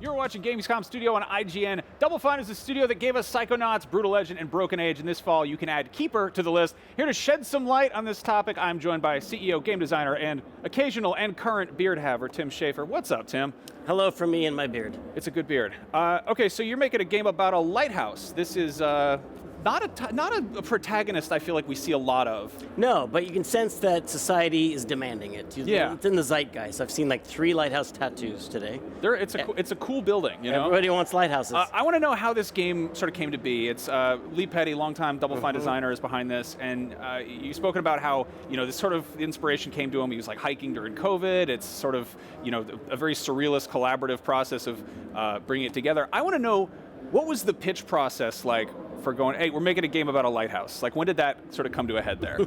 You're watching Gamescom Studio on IGN. Double Fine is the studio that gave us Psychonauts, Brutal Legend, and Broken Age, and this fall you can add Keeper to the list. Here to shed some light on this topic, I'm joined by CEO, game designer, and occasional and current beard haver, Tim Schafer. What's up, Tim? Hello from me and my beard. It's a good beard. Okay, so you're making a game about a lighthouse. This is not a protagonist I feel like we see a lot of. No, but you can sense that society is demanding it. Yeah. It's in the zeitgeist. I've seen like 3 lighthouse tattoos today. It's a cool building, you know? Everybody wants lighthouses. I want to know how this game sort of came to be. It's Lee Petty, longtime Double Fine designer, is behind this, and you've spoken about how, you know, this sort of inspiration came to him. He was like hiking during COVID. It's sort of, you know, a very surrealist, collaborative process of bringing it together. I want to know, what was the pitch process like for going, hey, we're making a game about a lighthouse? Like, when did that sort of come to a head there?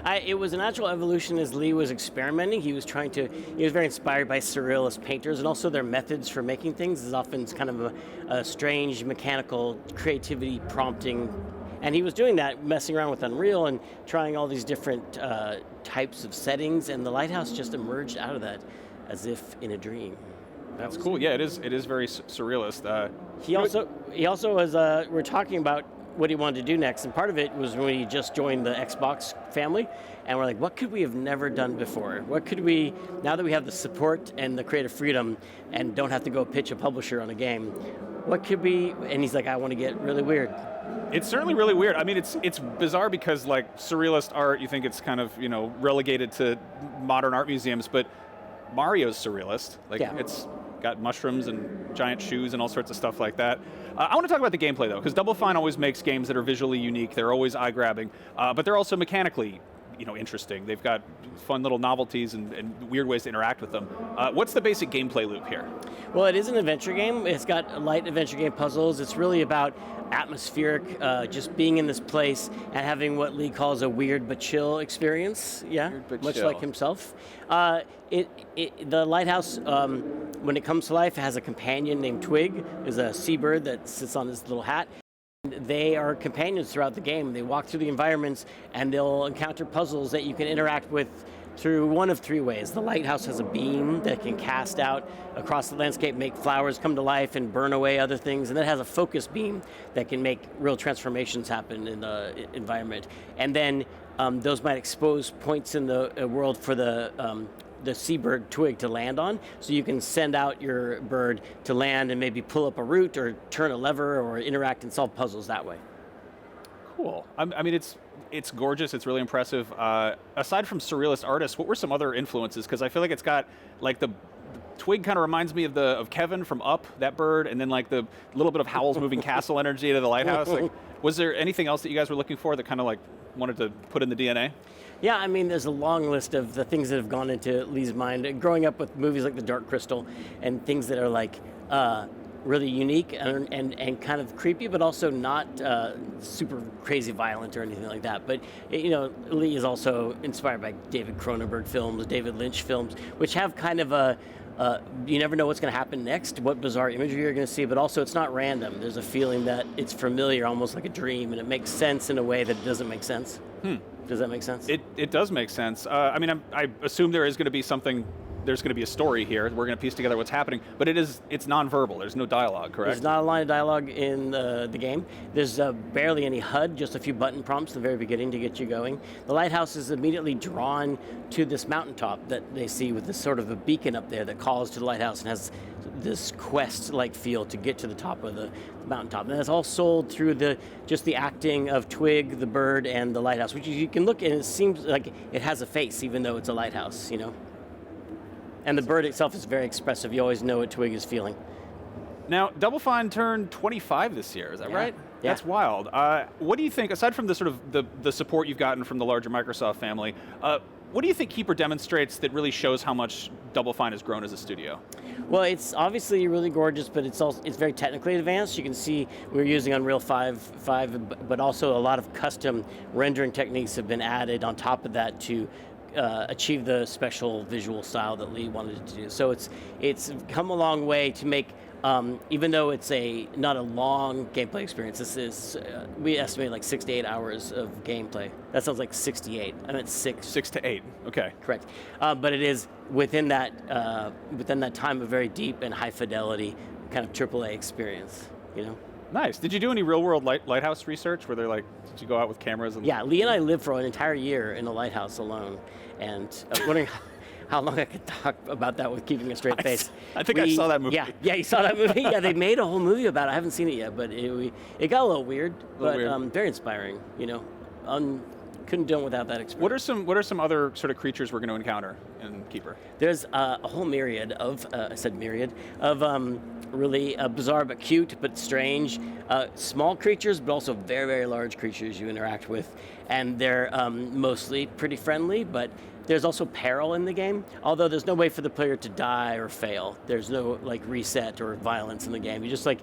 It was a natural evolution as Lee was experimenting. He was very inspired by surrealist painters, and also their methods for making things is often kind of a strange mechanical creativity prompting. And he was doing that, messing around with Unreal and trying all these different types of settings, and the lighthouse just emerged out of that as if in a dream. That's cool. Yeah, it is very surrealist. He also was, we're talking about what he wanted to do next, and part of it was when he just joined the Xbox family, and we're like, what could we have never done before? What could we, now that we have the support and the creative freedom and don't have to go pitch a publisher on a game, what could we, and he's like, I want to get really weird. It's certainly really weird. I mean, it's bizarre because, like, surrealist art, you think it's kind of, you know, relegated to modern art museums, but Mario's surrealist. Like, yeah. It's got mushrooms and giant shoes and all sorts of stuff like that. I want to talk about the gameplay, though, because Double Fine always makes games that are visually unique. They're always eye-grabbing, but they're also mechanically, you know, interesting. They've got fun little novelties and weird ways to interact with them. What's the basic gameplay loop here? Well, it is an adventure game. It's got light adventure game puzzles. It's really about atmospheric, just being in this place and having what Lee calls a weird but chill experience. Yeah, much chill. Like himself. The lighthouse, when it comes to life, has a companion named Twig. There's a seabird that sits on this little hat. They are companions throughout the game. They walk through the environments and they'll encounter puzzles that you can interact with through one of 3 ways. The lighthouse has a beam that can cast out across the landscape, make flowers come to life and burn away other things, and then it has a focus beam that can make real transformations happen in the environment. And then those might expose points in the world for the seabird Twig to land on, so you can send out your bird to land and maybe pull up a route or turn a lever or interact and solve puzzles that way. Cool. I mean, it's gorgeous. It's really impressive. Aside from surrealist artists, what were some other influences? Because I feel like it's got, like, the Twig kind of reminds me of Kevin from Up, that bird, and then like the little bit of Howl's Moving Castle energy to the lighthouse. Like, was there anything else that you guys were looking for that kind of like wanted to put in the DNA? Yeah, I mean, there's a long list of the things that have gone into Lee's mind. Growing up with movies like The Dark Crystal and things that are like really unique and kind of creepy, but also not super crazy violent or anything like that. But, you know, Lee is also inspired by David Cronenberg films, David Lynch films, which have kind of a, you never know what's going to happen next, what bizarre imagery you're going to see, but also it's not random. There's a feeling that it's familiar, almost like a dream, and it makes sense in a way that it doesn't make sense. Does that make sense? It does make sense. I mean, I assume there is going to be something, there's going to be a story here. We're going to piece together what's happening, but it's nonverbal. There's no dialogue, correct? There's not a line of dialogue in the game. There's barely any HUD, just a few button prompts at the very beginning to get you going. The lighthouse is immediately drawn to this mountaintop that they see with this sort of a beacon up there that calls to the lighthouse and has this quest-like feel to get to the top of the mountaintop. And that's all sold through just the acting of Twig, the bird, and the lighthouse, which you can look at and it seems like it has a face, even though it's a lighthouse, you know? And the bird itself is very expressive. You always know what Twig is feeling. Now, Double Fine turned 25 this year, is that right? Yeah. That's wild. What do you think, aside from the sort of the support you've gotten from the larger Microsoft family, what do you think Keeper demonstrates that really shows how much Double Fine has grown as a studio? Well, it's obviously really gorgeous, but it's very technically advanced. You can see we're using Unreal 5, but also a lot of custom rendering techniques have been added on top of that to achieve the special visual style that Lee wanted to do. So it's come a long way to make even though it's not a long gameplay experience, this is, we estimate like 6 to 8 hours of gameplay. That sounds like 68. I meant 6. 6 to 8, okay. Correct. But it is within that time a very deep and high fidelity kind of AAA experience, you know? Nice. Did you do any real-world Lighthouse research? Where they're like, did you go out with cameras? And... Yeah, Lee and I lived for an entire year in a lighthouse alone, and I was wondering how long I could talk about that with keeping a straight face. I think I saw that movie. Yeah, you saw that movie? Yeah, they made a whole movie about it. I haven't seen it yet, but it got a little weird, very inspiring, you know. Couldn't do it without that experience. What are some other sort of creatures we're going to encounter in Keeper? There's a whole myriad of, really bizarre but cute but strange small creatures, but also very, very large creatures you interact with. And they're mostly pretty friendly, but there's also peril in the game, although there's no way for the player to die or fail. There's no like reset or violence in the game. You just like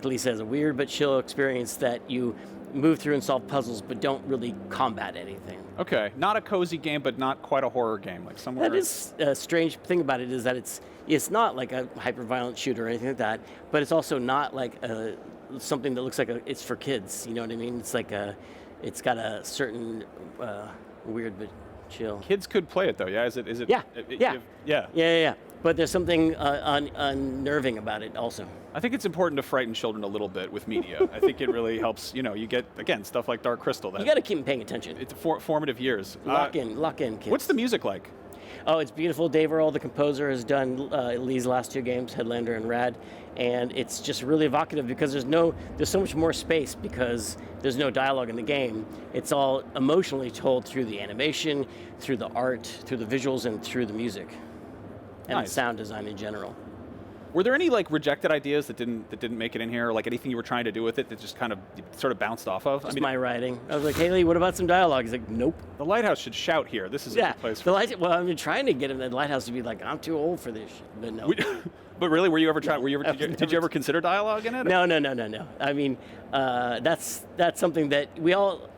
Lee says, a weird but chill experience that you move through and solve puzzles, but don't really combat anything. Okay, not a cozy game, but not quite a horror game, like somewhere. That is a strange thing about it, is that it's not like a hyper-violent shooter or anything like that, but it's also not like something that looks like it's for kids. You know what I mean? It's like it's got a certain weird but chill. Kids could play it though, yeah? Is it? Yeah. But there's something unnerving about it also. I think it's important to frighten children a little bit with media. I think it really helps, you know, you get, again, stuff like Dark Crystal. You got to keep them paying attention. It's formative years. Lock in, kids. What's the music like? Oh, it's beautiful. Dave Earl, the composer, has done Lee's last 2 games, Headlander and Rad, and it's just really evocative because there's so much more space because there's no dialogue in the game. It's all emotionally told through the animation, through the art, through the visuals, and through the music. And the sound design in general. Were there any like rejected ideas that didn't make it in here, or like anything you were trying to do with it that just kind of sort of bounced off of? Just my writing. I was like, hey Lee, what about some dialogue? He's like, nope. The Lighthouse should shout here. This is a good place. Well, I've been trying to get him the Lighthouse to be like, I'm too old for this shit, but no. But really, were you ever trying? Did you ever consider dialogue in it? No. I mean, that's something that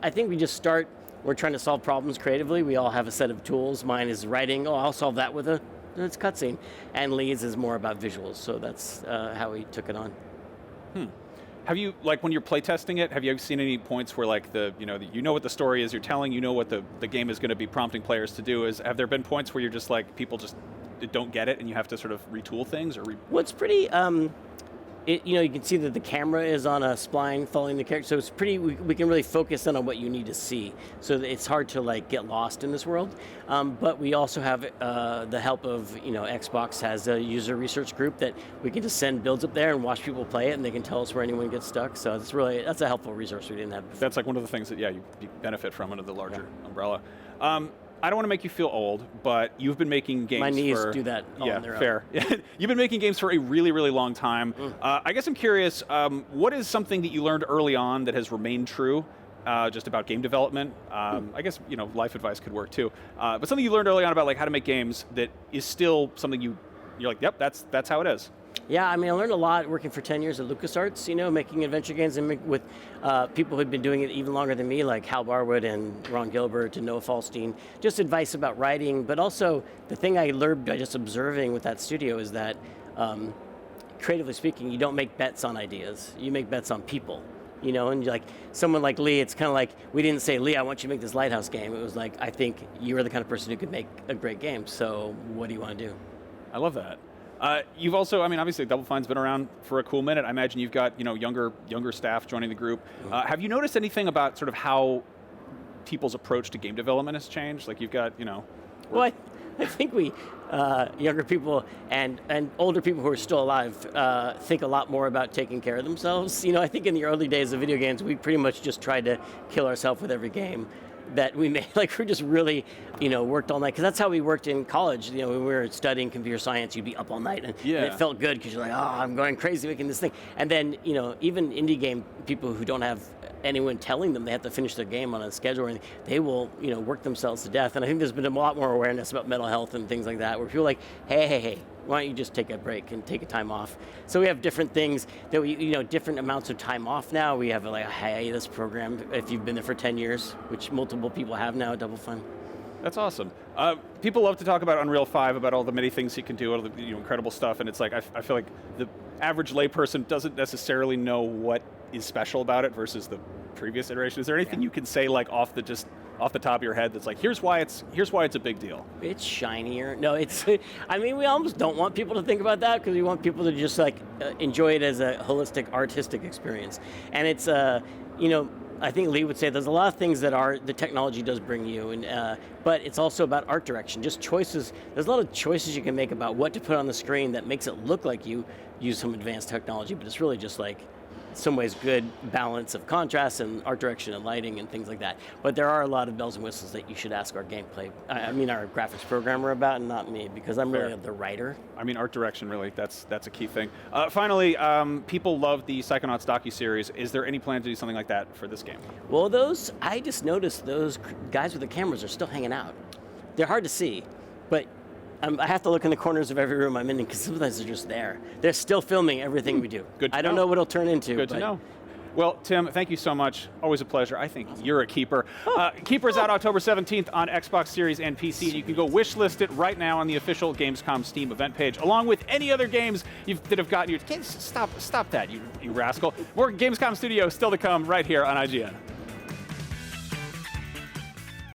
I think we just start. We're trying to solve problems creatively. We all have a set of tools. Mine is writing. Oh, I'll solve that with it's cutscene, and Lee's is more about visuals, so that's how we took it on. Have you, like, when you're playtesting it, have you seen any points where, like, you know what the story is you're telling, you know what the game is going to be prompting players to do? Have there been points where you're just like, people just don't get it and you have to sort of retool things? Well, it's pretty, you can see that the camera is on a spline following the character, so it's pretty, we can really focus in on what you need to see. So it's hard to like get lost in this world. But we also have the help of, Xbox has a user research group that we can just send builds up there and watch people play it, and they can tell us where anyone gets stuck. So that's a helpful resource we didn't have before. That's like one of the things that, you benefit from under the larger umbrella. I don't want to make you feel old, but you've been making games My knees do that on their own. You've been making games for a really, really long time. I guess I'm curious, what is something that you learned early on that has remained true just about game development? I guess, life advice could work too. But something you learned early on about like how to make games that is still something you're like, yep, that's how it is. Yeah, I mean, I learned a lot working for 10 years at LucasArts, making adventure games and with people who'd been doing it even longer than me, like Hal Barwood and Ron Gilbert and Noah Falstein. Just advice about writing, but also the thing I learned by just observing with that studio is that, creatively speaking, you don't make bets on ideas. You make bets on people. And like someone like Lee, it's kind of like, we didn't say, Lee, I want you to make this Lighthouse game. It was like, I think you're the kind of person who could make a great game, so what do you want to do? I love that. You've also, obviously Double Fine's been around for a cool minute. I imagine you've got, younger staff joining the group. Have you noticed anything about sort of how people's approach to game development has changed? Like you've got, Well, I think we, younger people and older people who are still alive, think a lot more about taking care of themselves. I think in the early days of video games, we pretty much just tried to kill ourselves with every game that we made. Like we just really, worked all night, because that's how we worked in college. When we were studying computer science, you'd be up all night, and it felt good because you're like, oh, I'm going crazy making this thing. And then, even indie game people who don't have anyone telling them they have to finish their game on a schedule or anything, they will, work themselves to death. And I think there's been a lot more awareness about mental health and things like that, where people are like, hey, why don't you just take a break and take a time off? So we have different things that we, different amounts of time off now. We have like a hiatus program if you've been there for 10 years, which multiple people have now at Double Fine. That's awesome. People love to talk about Unreal 5, about all the many things you can do, all the incredible stuff, and it's like, I feel like average layperson doesn't necessarily know what is special about it versus the previous iteration. Is there anything you can say like off the top of your head that's like, here's why it's a big deal? It's shinier. No, it's. I mean, we almost don't want people to think about that because we want people to just like enjoy it as a holistic, artistic experience. And it's, I think Lee would say there's a lot of things that the technology does bring you, and but it's also about art direction, just choices. There's a lot of choices you can make about what to put on the screen that makes it look like you use some advanced technology, but it's really just like, in some ways, good balance of contrast and art direction and lighting and things like that. But there are a lot of bells and whistles that you should ask our our graphics programmer about, and not me, because I'm really the writer. I mean, art direction, really, that's a key thing. Finally, people love the Psychonauts docuseries. Is there any plan to do something like that for this game? Well, I just noticed those guys with the cameras are still hanging out. They're hard to see, but I have to look in the corners of every room I'm in because sometimes they're just there. They're still filming everything we do. Good to I don't know what it'll turn into. Good to know. Well, Tim, thank you so much. Always a pleasure. I think you're a keeper. Keeper's out October 17th on Xbox Series and PC. You can go wishlist it right now on the official Gamescom Steam event page, along with any other games that have gotten you. Stop that, you rascal. More Gamescom Studio still to come right here on IGN.